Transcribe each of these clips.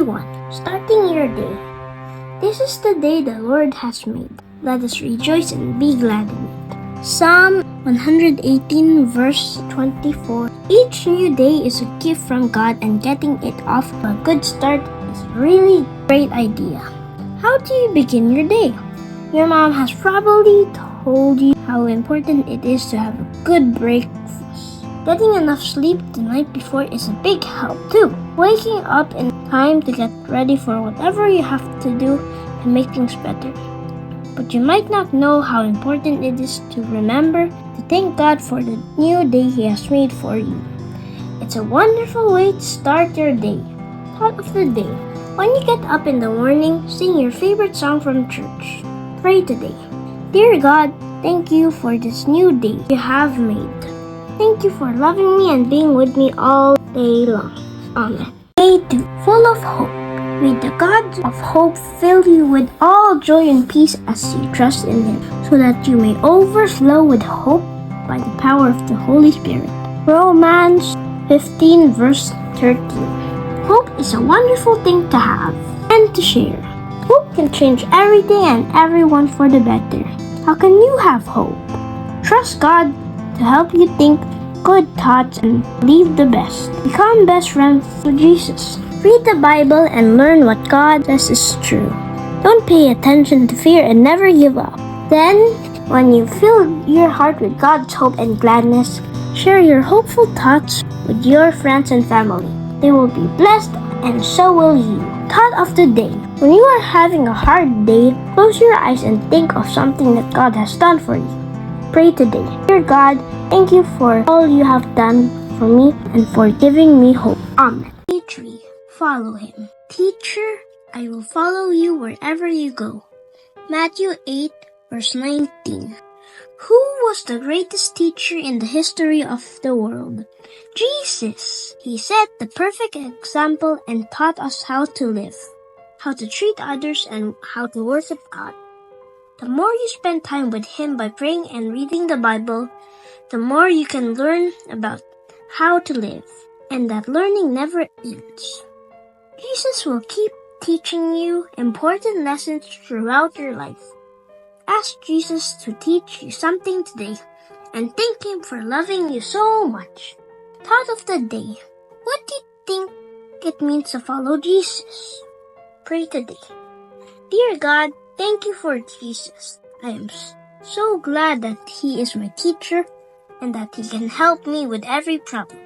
Day 1. Starting your day. This is the day the Lord has made. Let us rejoice and be glad in it. Psalm 118 verse 24. Each new day is a gift from God, and getting it off to a good start is a really great idea. How do you begin your day? Your mom has probably told you how important it is to have a good breakfast. Getting enough sleep the night before is a big help too. Waking up in time to get ready for whatever you have to do can make things better. But you might not know how important it is to remember to thank God for the new day He has made for you. It's a wonderful way to start your day. Thought of the day. When you get up in the morning, sing your favorite song from church. Pray today. Dear God, thank you for this new day you have made. Thank you for loving me and being with me all day long. Amen. Day 2. Full of hope. May the God of hope fill you with all joy and peace as you trust in Him, so that you may overflow with hope by the power of the Holy Spirit. Romans 15 verse 13. Hope is a wonderful thing to have and to share. Hope can change everything and everyone for the better. How can you have hope? Trust God to help you think good thoughts and believe the best. Become best friends with Jesus. Read the Bible and learn what God says is true. Don't pay attention to fear and never give up. Then, when you fill your heart with God's hope and gladness, share your hopeful thoughts with your friends and family. They will be blessed, and so will you. Thought of the day. When you are having a hard day, close your eyes and think of something that God has done for you. Pray today. Dear God, thank you for all you have done for me and for giving me hope. Amen. Day 3. Follow Him. Teacher, I will follow you wherever you go. Matthew 8 verse 19. Who was the greatest teacher in the history of the world? Jesus. He set the perfect example and taught us how to live, how to treat others, and how to worship God. The more you spend time with Him by praying and reading the Bible, the more you can learn about how to live, and that learning never ends. Jesus will keep teaching you important lessons throughout your life. Ask Jesus to teach you something today, and thank Him for loving you so much. Thought of the day. What do you think it means to follow Jesus? Pray today. Dear God, thank you for Jesus. I am so glad that He is my teacher and that He can help me with every problem.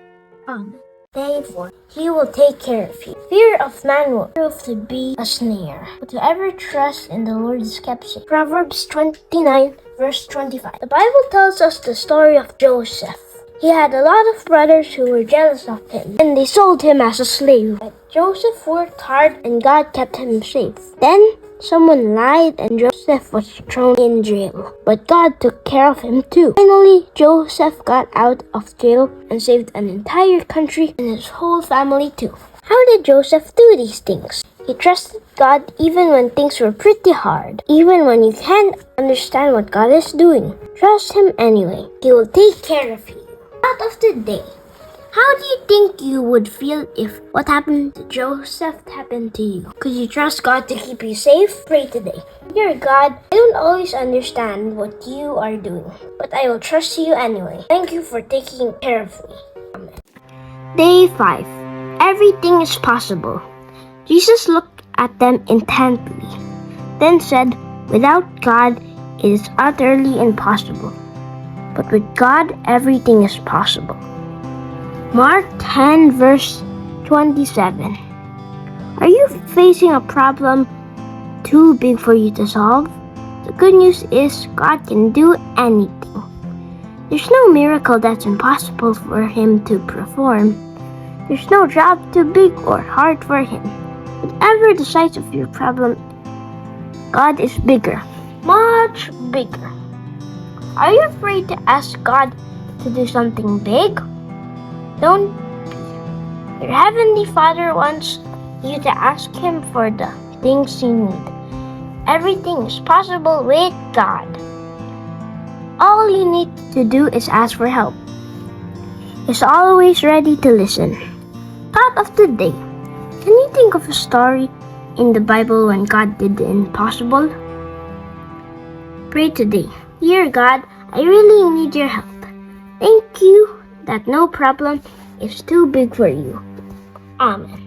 Amen. Day 4. He will take care of you. Fear of man will prove to be a snare, but whoever trusts in the Lord is kept safe. Proverbs 29 verse 25. The Bible tells us the story of Joseph. He had a lot of brothers who were jealous of him, and they sold him as a slave. But Joseph worked hard and God kept him safe. Then someone lied and Joseph was thrown in jail. But God took care of him too. Finally, Joseph got out of jail and saved an entire country and his whole family too. How did Joseph do these things? He trusted God even when things were pretty hard. Even when you can't understand what God is doing, trust Him anyway. He will take care of you. Thought of the day. How do you think you would feel if what happened to Joseph happened to you? Could you trust God to keep you safe? Pray today. Dear God, I don't always understand what you are doing, but I will trust you anyway. Thank you for taking care of me. Amen. Day 5. Everything is possible. Jesus looked at them intently, then said, without God, it is utterly impossible. But with God, everything is possible. Mark 10 verse 27. Are you facing a problem too big for you to solve? The good news is God can do anything. There's no miracle that's impossible for Him to perform. There's no job too big or hard for Him. Whatever the size of your problem, God is bigger, much bigger. Are you afraid to ask God to do something big? Don't be. Your Heavenly Father wants you to ask Him for the things you need. Everything is possible with God. All you need to do is ask for help. He's always ready to listen. Thought of the day. Can you think of a story in the Bible when God did the impossible? Pray today. Dear God, I really need your help. Thank you that no problem is too big for you. Amen.